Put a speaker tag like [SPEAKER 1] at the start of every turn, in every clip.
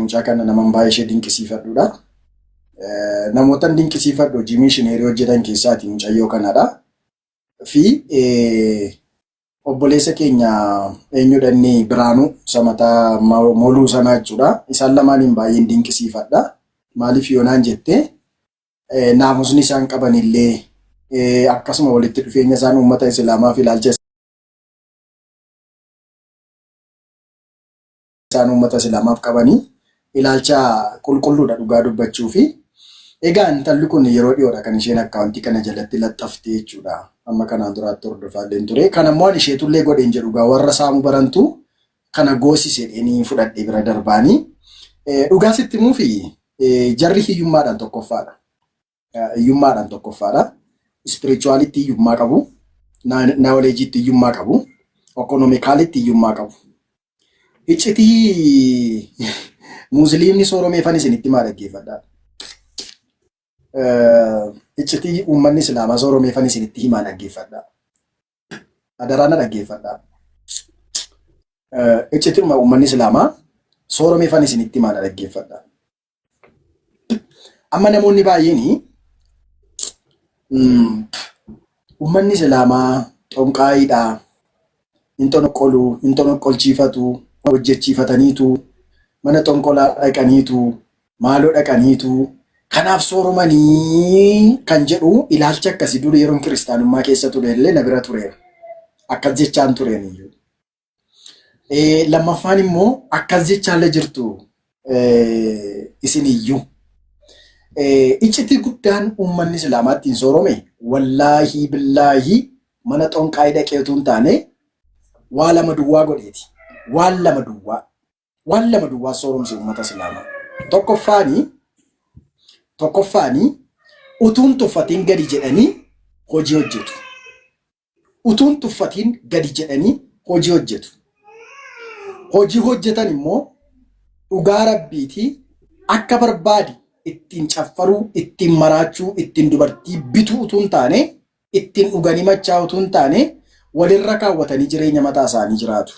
[SPEAKER 1] mucaa kana naman baay'ee ishee dinqisiifadhuudha. Namoota dinqisiifadhu hojii mishineerii hojjetan keessaati mucayyoo kanadha. Fi obboleessa keenya eenyudhanni Biraanuu samataa moluu sanaa jechuudha. Isaan lamaaniin baay'een dinqisiifadha. Maaliif yoonaan jettee naamusni isaan qabanillee akkasuma walitti dhufeenya isaan uummata Islaamaa fi ilaalcha isaan uummata Islaamaaf qabanii ilaalcha qulqulluudha dhugaa dubbachuu fi egaa intalli kun yeroo dhiyoodha kan isheen akkaawuntii kana jalatti laxxaftee jechuudha. Amma kanaan duraatti hordofaallee ture. Kan ammoo isheetullee godheen jedhu gaa warra saamu barantu kana goosisedheenii fudhadhee bira darbaanii dhugaa sitti muufi jarri hiyyummaadhaan tokkoffaadha. Hiyyummaadhaan tokkoffaadha. Spiritualitti hiyyummaa qabu. Knowledge'itti hiyyummaa qabu. Economicalitti hiyyummaa qabu. Iccitii Musliimni sooromeefan isinitti maa dhaggeeffadhaa? Iccitii uummanni Islaamaa sooromeefan isinitti himaa dhaggeeffadhaa? Adaraana dhaggeeffadhaa. Iccitii uummanni Islaamaa sooromeefan isinitti himaa dhaggeeffadhaa? Amma namoonni baay'een uummanni Islaamaa xonqaayiidhaa, hin tonoqqolchiifatu, hojjechiifataniitu, mana xonqolaa dhaqaniitu, maaloo dhaqaniitu, kanaaf sooromanii kan jedhu ilaalcha akkasii dura yeroon kiristaanummaa keessa ture illee na bira tureera. Akkas jechaan tureen iyyuu. Lammaffaan immoo akkas jechaallee jirtu isin iyyuu. Iccitii guddaan uummanni Islaamaatti hin soorome wallaahi billaahi mana xonqaayii dhaqeetu hin taane waa lama duwwaa godheeti. Waan lama duwwaa sooromse uummata Islaamaa. Tokkoffaanii utuun tuffatiin gadi jedhanii hojii hojjetu. Utuun tuffatiin gadi jedhanii hojii hojjetu. Hojii hojjetan immoo dhugaa rabbiitii akka barbaadi ittiin caffaruu, ittiin maraachuu, ittiin dubartii bituu utuu hin taane, ittiin dhuganii machaa utuu hin taane walirra kaawwatanii jireenya mataa isaanii jiraatu.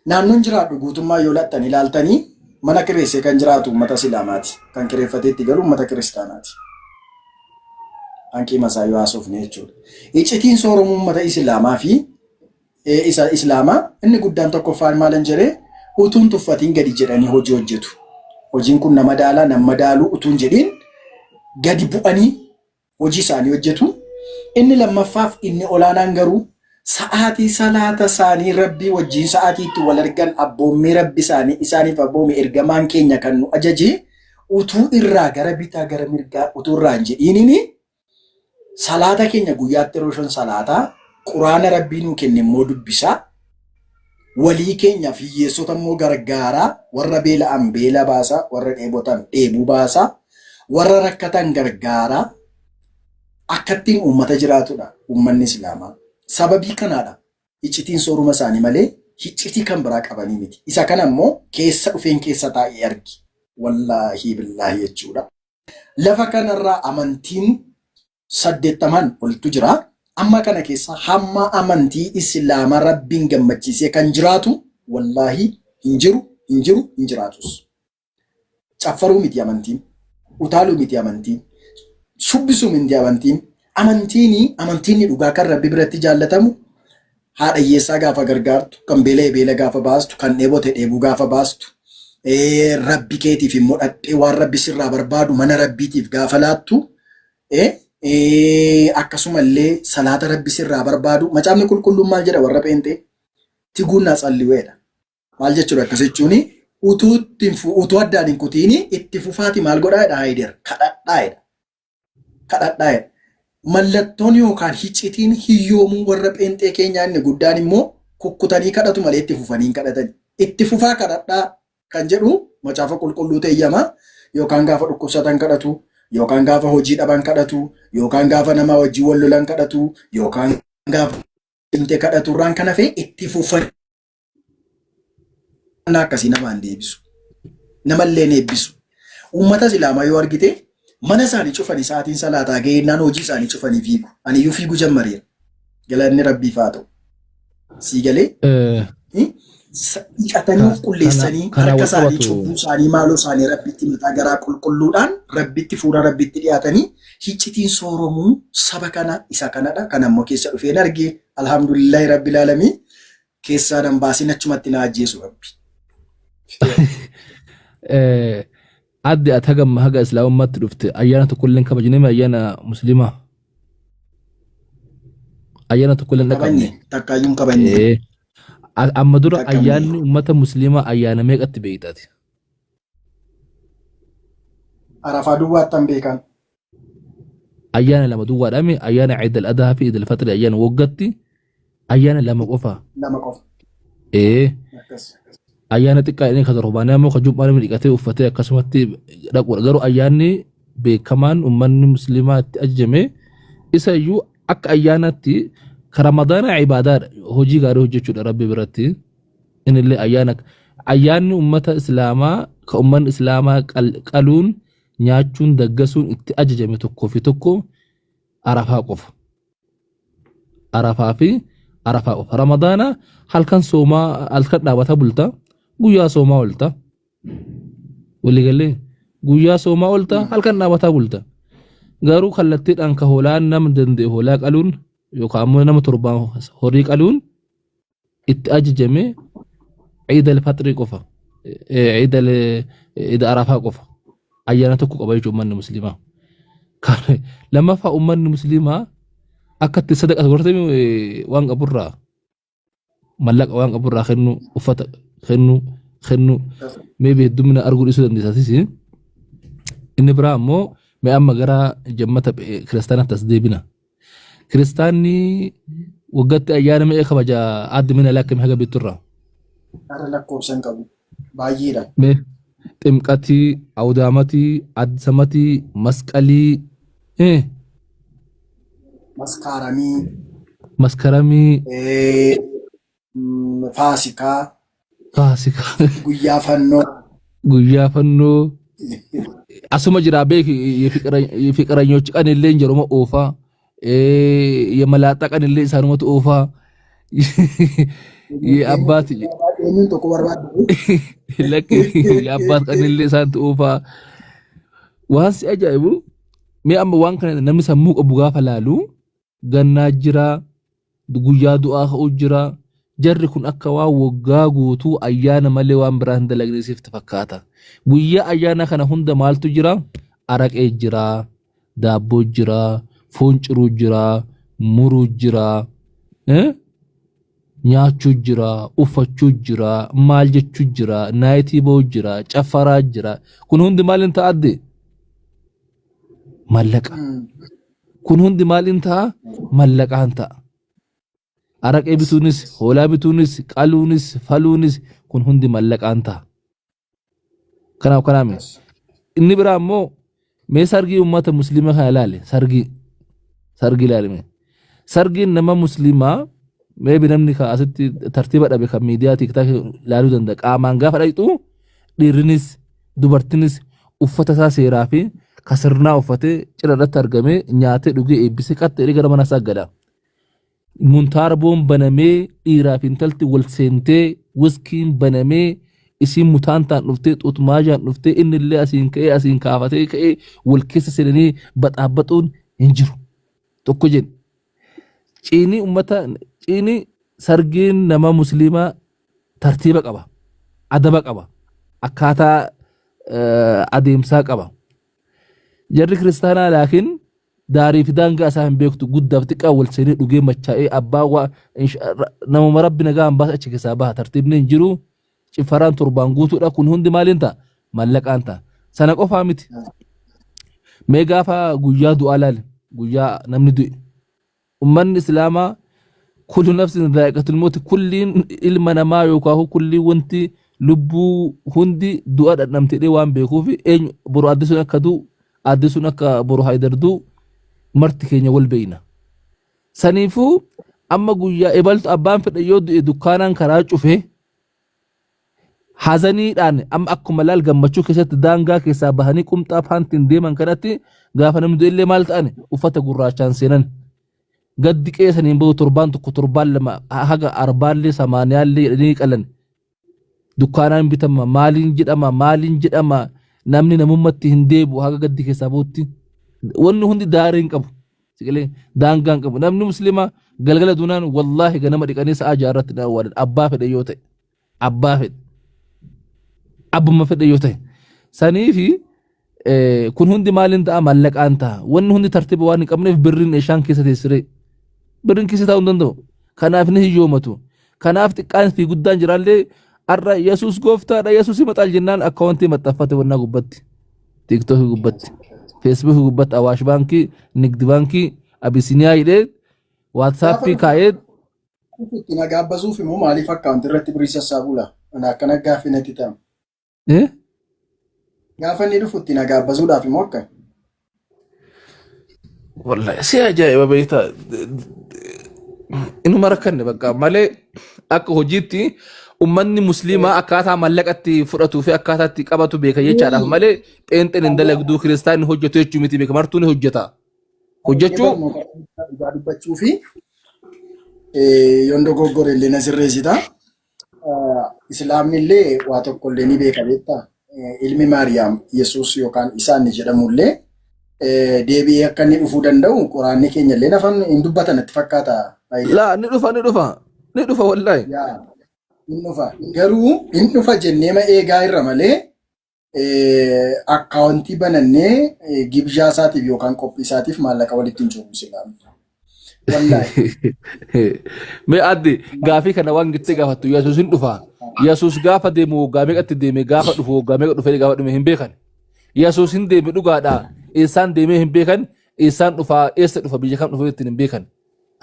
[SPEAKER 1] Naannoon jiraadhu guutummaa yoo lattan ilaaltanii mana kireessee kan jiraatu uummata Islaamaati. Kan kireeffateetti galu uummata kiristaanaati. Hanqii masaa yoo haasofne jechuudha. Iccitiin sooromuu uummata Islaamaa fi Islaamaa inni guddaan tokkoffaan maalan jedhee utuun tuffatiin gadi jedhanii hojii hojjetu. Hojiin kun nama daalaa nama daaluu utuun jedhiin gadi bu'anii hojii isaanii hojjetu. Inni lammaffaaf inni olaanaan garuu sa'aatii salaata isaanii rabbii wajjin sa'aatii itti wal argan abboommii rabbi isaaniif abboommii ergamaan keenya kan nu ajaje utuu irraa gara bitaa gara mirgaa utuu irraa hin jedhiinini salaata keenya guyyaatti yeroo shan salaataa quraana rabbii nuu kenne immoo dubbisaa walii keenyaaf hiyyeessota immoo gargaaraa warra beela'an beela baasaa warra dheebotan dheebuu baasaa warra rakkatan gargaaraa akkattiin uummata jiraatudha uummanni Islaamaa. Sababii kanaadha iccitiin sooruma isaanii malee iccitii kan biraa qabanii miti. Isa kana immoo keessa dhufeen keessa taa'ee argi. Wallaahi billaahi jechuudha. Lafa kanarraa amantiin 80 oltu jira. Amma kana keessa hamma amantii Islaamaa rabbiin gammachiisee kan jiraatu wallaahi hin jiraatus. Caffaruu miti amantiin. Utaaluu miti amantiin. Shubbisuu miti amantiin. Amantiin dhugaa kan rabbi biratti jaallatamu haadha hiyyeessaa gaafa gargaartu, kan beela'e beela gaafa baastu, kan dheebote dheebuu gaafa baastu, rabbi keetiif immoo dhaqxee waan rabbi sirraa barbaadu mana rabbiitiif gaafa laattu, akkasumallee salaata rabbi sirraa barbaadu. Macaafni qulqulluun maal jedha warra pheenxee? Tiguun tsalliweedha. Maal jechuudha akkas jechuun utuu addaan hin kutiin itti fufaati maal godhaadha haayider kadhadhaadha. Mallattoon yookaan iccitiin hiyyoomuu warra pheenxee keenyaa inni guddaan immoo kukkutanii kadhatu malee itti fufanii kadhatani. Itti fufaa kadhadhaa kan jedhu macaafa qulqulluu ta'eyyama yookaan gaafa dhukkubsatan kadhatu yookaan gaafa hojii dhaban kadhatu yookaan gaafa nama wajjin wal lolan kadhatu yookaan gaafa dhimtee kadhatu irraan kan hafe itti fufanii akkasii namaan deebisu. Namallee eebbisu. Uummata Islaamaa yoo argite mana isaanii cufanii sa'aatiin salaataa ga'eennaan hojii isaanii cufanii fiigu. Ani iyyuu fiiguu jammareera. Galanni rabbiif haa ta'u. Sii galee dhiqatanii qulleessanii harka isaanii cubbuu isaanii maaloo isaanii rabbitti mataa garaa qulqulluudhaan rabbitti fuula rabbitti dhiyaatanii hiccitiin sooromuu saba kana isa kanadha. Kan ammoo keessa dhufeen argee alhamdulillahi rabbil aalamiin keessaa dambaasin achumatti na ajjeesu rabbi.
[SPEAKER 2] Addi ati haga islaamummaatti dhufte ayyaana tokkolleen kabajnee ayyaana muslimaa ayyaana tokkolleen
[SPEAKER 1] dhaqabne takkaayyuun kabajne.
[SPEAKER 2] Amma dura ayyaanni ummata muslimaa ayyaana meeqatti beeytaati?
[SPEAKER 1] Arafaa duwwaattan beekan.
[SPEAKER 2] Ayyaana lama duwwaadhaami ayyaana Eid al-Adhaa fi Eid al-Fitr ayyaana waggaatti ayyaana lama qofa.
[SPEAKER 1] Lama qofa.
[SPEAKER 2] Ayyaana xiqqaa inni kan torbaanii ammoo kan jummaan dhiqatee uffatee akkasumatti dhaquudha. Garuu ayyaanni beekamaan ummanni muslimaa itti ajajame isa iyyuu akka ayyaanatti Ramadaana ibaadaadha. Hojii gaarii hojjechuudha rabbi biratti. Innillee ayyaanni ummata islaamaa ka ummanni islaamaa qaluun nyaachuun daggasuun itti ajajame tokkoo fi tokko Arafaa qofa. Arafaa fi Arafaa qofa. Ramadaana halkan soomaa halkan dhaabata bulta. Guyyaa soomaa oolta. Waliigalee guyyaa soomaa oolta halkan dhaabataa bulta. Garuu kallattiidhaan ka hoolaan nama danda'e hoolaa qaluun yookaan ammoo nama torbaan horii qaluun itti ajajame Eid al-Fitr qofa. Eid Arafaa qofa. Ayyaana tokko qaba jechuun ummanni muslimaa. Lammaffaa ummanni muslimaa akka itti sadaqa godhatame waan qaburraa mallaqa waan qaburraa kennu uffata kennu maybe heddumina arguu dhiisuu dandeessaatis. Inni biraa ammoo mee amma gara jammata kiristaanaatti as deebina. Kiristaanni waggaatti ayyaana mee kabaja addi mina lakkame haga bitturraa?
[SPEAKER 1] Ara lakkoofsan qabu baay'eedha.
[SPEAKER 2] Mee ximqatii, awdaamatii, addisamatii, masqalii, maskaramii,
[SPEAKER 1] faasikaa,
[SPEAKER 2] guyyaa fannoo, asuma jira beeki fiqaranyochi qanillee jeruma oofaa, yemalaaxaa qanillee isaanumatu oofaa, abbaati abbaat qanillee isaantu oofaa. Waan si ajaa'ibu mee amma waan kana namni sammuu qabu gaafa laalu gannaa jira, guyyaa du'aa ka'uu jira. Jarri kun akka waan waggaa guutuu ayyaana malee waan biraa hin dalagneesiifti fakkaata. Guyyaa ayyaana kana hunda maaltu jira? Araqee jira, daabboo jira, foon ciruu jira, muruu jira, nyaachuu jira, uffachuu jira, maal jechuu jira, naayitii ba'uu jira, caffaraa jira. Kun hundi maaliin ta'adde? Mallaqa. Kun hundi maaliin ta'a? Mallaqaan ta'a. Araqee bituunis, hoolaa bituunis, qaluunis, faluunis kun hundi mallaqaan ta'a. Kanaaf kanaame. Inni biraa ammoo mee sargii ummata muslimaa kana ilaale sargii ilaalime. Sargiin nama muslimaa mee binamni ka asitti tartiiba dhabe kan miidiyaa tiktaak ilaaluu danda'a. Qaamaan gaafa dhaqxu dhiirrinis dubartinis uffata isaa seeraa fi ka sirnaa uffatee cina irratti argamee nyaatee dhugee eebbisee qaxxee gara mana isaa gala. Muntaara boon banamee dhiiraa fi intalti wal seentee wiskiin banamee isiin mutaantaan dhuftee xuutmaajaan dhuftee inni illee asiin ka'ee asiin kaafatee ka'ee wal keessa seenanii baxaabaxuun hin jiru. Tokko jedhe ciini sargiin nama muslimaa tartiiba qaba, adaba qaba, akkaataa adeemsaa qaba. Jarri kiristaanaa laakiin daarii fi daangaa isaa hin beektu guddaaf xiqqaa wal seenee dhugee machaa'ee abbaa namuma rabbi nagaa baasa achi keessaa baha tartiibni hin jiru. Ciffaraan torbaan guutuudha. Kun hundi maaliin ta'a? Mallaqaan ta'a. Sana qofaa miti. Mee gaafa guyyaa du'aa laale guyyaa namni du'e ummanni islaamaa kullu nafsin dhaa'iqatul mawti kulliin ilma namaa yookaan kulliin wanti lubbuu hundi du'a dhandhamtee waan beekuuf eenyu boru addisuun akka du'u addisuun akka boru haydarduu marti keenya wal beeyna. Saniifuu amma guyyaa ebaltu abbaan fedhe yoo du'e dukkaanaan karaa cufe hazaniidhaan amma akkuma laal gammachuu keessatti daangaa keessaa bahanii qumxaa paantiin deeman kanatti gaafa namni du'e illee maal ta'an uffata gurraachaan seenan. Gaddi qeessaniin bahu torbaan tokko torbaan lama haga arbaallee samaaniyaallee jedhanii qalan dukkaanaan bitama maaliin jedhama namni namummatti hin deebu haga gaddi keessaa bootti wanni hundi daarii hin qabu siqilee daangaa hin qabu namni muslimaa galgala dunaan wallaahi ganama dhiqanii sa'a jaarratti dhaawwadan abbaa fedhe yoo ta'e abbaa fedhe abbuma fedhe yoo ta'e saniifi kun hundi maaliin ta'a mallaqaan ta'a wanni hundi tartiiba waan hin qabneef birriin eeshaan keessa teessiree birriin keessa taa'uu hin danda'u kanaaf ni hiyyoomatu kanaaf xiqqaan fi guddaan jiraallee arra Yesuus gooftaadha Yesuus himaxaal jennaan akkaawuntii maxxanfate wannaa gubbatti tiiktookii gubbatti feesbuukii gubbatti awaash baankii nigdi baankii abisiniyaa hidhee waatsaappii kaa'ee
[SPEAKER 1] itti nagaabbazuuf immoo maaliif akkaawuntii irratti birrii sassaabula akkana gaaffii natti ta'ama. Gaafa inni dhufu itti nagaabbazuudhaaf immoo akka.
[SPEAKER 2] Wallahi si ajaa'iba beektaa inuma rakkanne bakka malee akka hojiitti ummanni muslimaa akkaataa mallaqatti fudhatuu fi akkaataa itti qabatu beeka jechaadhaaf malee pheenxeen hin dalagduu kiristaanni hojjetu jechuu miti beeka martuu ni hojjeta. Hojjechuu
[SPEAKER 1] dubbachuu fi yoon dogoggore illee na sirreessita. Islaamni illee waa tokko illee ni beeka beektaa. Ilmi Maariyaam Yesuus yookaan isaan ni jedhamullee deebi'ee akka inni dhufuu danda'u quraanni keenya illee nafan hin dubbatan natti fakkaata.
[SPEAKER 2] Laa ni dhufa wallahi.
[SPEAKER 1] Garuu hin dhufa jennee ma eegaa irra malee akkaawuntii banannee gibshaa isaatiif yookaan qophii isaatiif maallaqa walitti hin cuubu Islaamni.
[SPEAKER 2] Mee addi gaafii kana waan gittee gaafattu Yesuus hin dhufa. Yesuus gaafa deemu waggaa meeqatti deeme gaafa dhufu waggaa meeqa dhufee gaafa dhume hin beekan. Yesuus hin deeme dhugaadha. Eessaan deemee hin beekan. Eessaan dhufa eessa dhufa biyya kam dhufee ittiin hin beekan.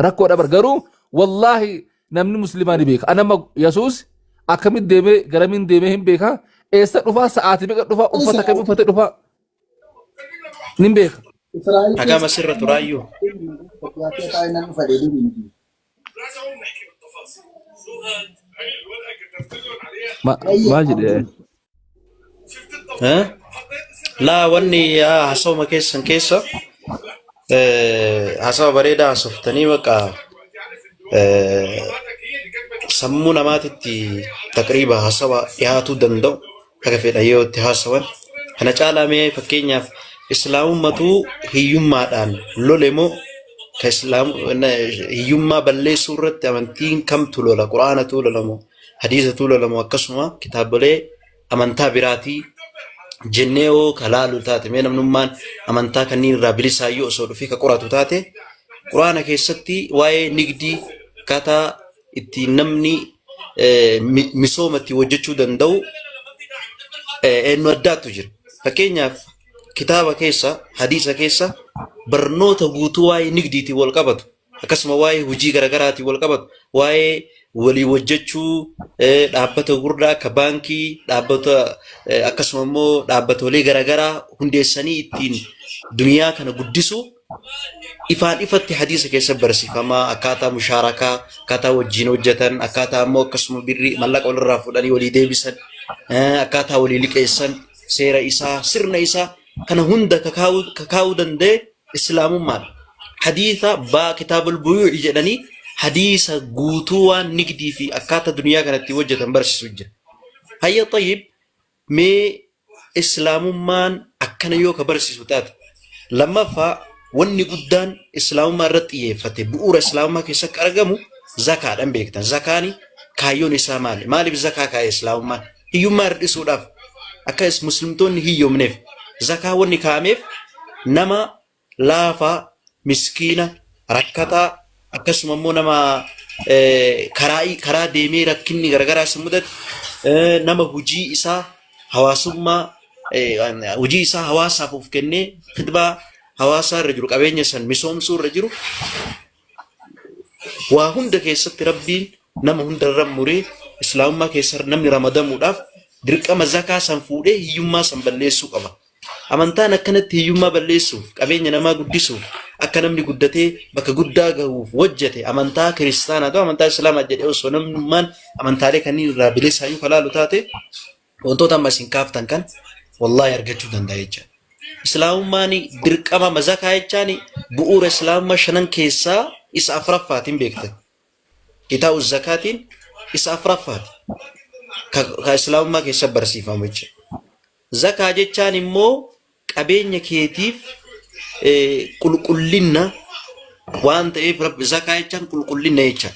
[SPEAKER 2] Rakkoodha bar garuu wallaahi namni muslimaa ni beeka. Anama Yesuus akkamitti deemee garamiin deemee hin beeka. Eessa dhufa sa'aatii meeqa dhufa uffata kamii uffatee dhufa ni beeka.
[SPEAKER 3] Agama sirra turaayyuu.
[SPEAKER 2] Maal jedhee?
[SPEAKER 3] Laa wanni haasawuma keessan keessa haasawa bareedaa haasoftanii baqa sammuu namaatitti taqriiba haasawa dhiyaatuu danda'u akka fedha yoo itti haasawan. Kana caalaa mee fakkeenyaaf islaamummatu hiyyummaadhaan lole moo ka hiyyummaa balleessuu irratti amantiin kamtu lola? Quraanatu lola moo hadiisatu lola moo akkasuma kitaabolee amantaa biraatii jennee oo ka laalu taate mee namnummaan amantaa kanneen irraa bilisaayyuu osoo dhufee ka qoratu taate quraana keessatti waa'ee nigdii akkaataa ittiin namni misoomatti hojjechuu danda'u eenyu addaatu jira. Fakkeenyaaf kitaaba keessa hadiisa keessa barnoota guutuu waa'ee nigdiitiin wal qabatu akkasuma waa'ee hojii garaagaraatiin wal qabatu waa'ee walii hojjechuu dhaabbata gurguddaa akka baankii dhaabbata akkasuma immoo dhaabbatolee garaagaraa hundeessanii ittiin duniyaa kana guddisu ifaan ifatti hadiisa keessa barsiifamaa akkaataa mushaarakaa akkaataa wajjin hojjetan akkaataa immoo akkasuma birrii mallaqa walirraa fudhanii walii deebisan akkaataa walii liqeessan seera isaa sirna isaa kana hunda kakaa'uu danda'e islaamummaadha. Hadiisa baa kitaabul buyuu jedhanii hadiisa guutuu waan nigdii fi akkaataa duniyaa kanatti hojjetan barsiisu jira. Hayya tayyib mee islaamummaan akkana yoo ka barsiisu taate lammaffaa wanni guddaan islaamummaa irratti xiyyeeffate bu'uura islaamummaa keessatti argamu zakaadhaan beektan. Zakaani kaayyoon isaa maali? Maaliif zakaa kaa'e islaamummaan? Hiyyummaa hir'isuudhaaf akka muslimtoonni hiyyoomneef zakaa wanni kaa'ameef nama laafaa miskiina rakkataa akkasuma immoo nama karaa deemee rakkinni garagaraa isa mudate nama hojii isaa hawaasummaa hojii isaa hawaasaaf of kennee khidmaa hawaasaa irra jiru qabeenya san misoomsuu irra jiru waa hunda keessatti rabbiin nama hunda irra muree islaamummaa keessa namni ramadamuudhaaf dirqama zakaa san fuudhee hiyyummaa san balleessuu qaba. Amantaan akkanatti hiyyummaa balleessuuf qabeenya namaa guddisuuf akka namni guddatee bakka guddaa gahuuf hojjete amantaa kiristaanaa ta'u amantaa islaamaa jedhee osoo namnummaan amantaalee kanneen irraa bilisaayyuu kalaalu taate wantoota amma isin kaaftan kan wallaahi argachuu danda'a jechuudha. Islaamummaan dirqama zakaa jechaan bu'uura islaamummaa shanan keessaa isa afuraffaatiin beektan. Kitaaba zakaatiin isa afuraffaati. ka islaamummaa keessa barsiifamu jechuudha. Zakaa jechaan immoo qabeenya keetiif qulqullina waan ta'eef zakaa jechaan qulqullina jecha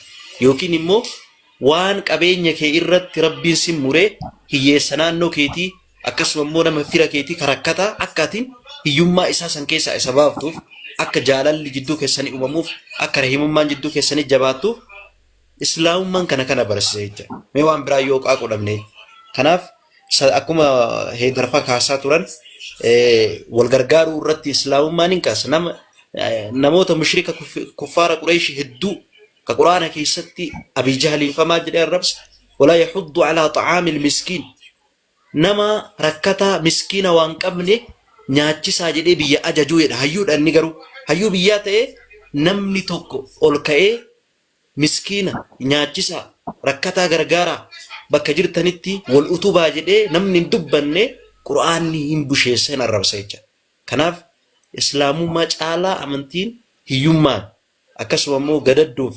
[SPEAKER 3] yookiin immoo waan qabeenya kee irratti rabbiin si muree hiyyeessa naannoo keetii akkasuma immoo nama fira keetii karakkataa akka atiin hiyyummaa isaa san keessaa isa baaftuuf akka jaalalli jidduu keessanii uumamuuf akka rahimummaan jidduu keessanii jabaattuuf islaamummaan kana barsiisa jecha mee waan biraa yoo qaaqu dhabne kanaaf akkuma heedarfa kaasaa turan wal gargaaruu irratti islaamummaan hin kaasa namoota mushrika kuffaara Quraysh hedduu ka Quraana keessatti Abi Jahliin famaa jedhee arrabsa wala yahuddu ala ta'amil miskiin nama rakkataa miskiina waan qabne nyaachisaa jedhee biyya ajajuu jedha hayyuudha inni garuu hayyuu biyyaa ta'ee namni tokko ol ka'ee miskiina nyaachisaa rakkataa gargaaraa bakka jirtanitti wal utubaa jedhee namni hin dubbanne Qur'aanni hin busheessa hin arrabsa jecha kanaaf islaamummaa caalaa amantiin hiyyummaan akkasuma immoo gadadduuf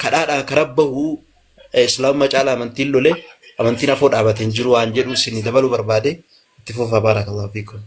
[SPEAKER 3] kadhaadhaan karabbahu islaamummaa caalaa amantiin lole amantiin afoo dhaabateen jiru waan jedhu isin dabaluu barbaade itti fufaa baarakallahu fiikum.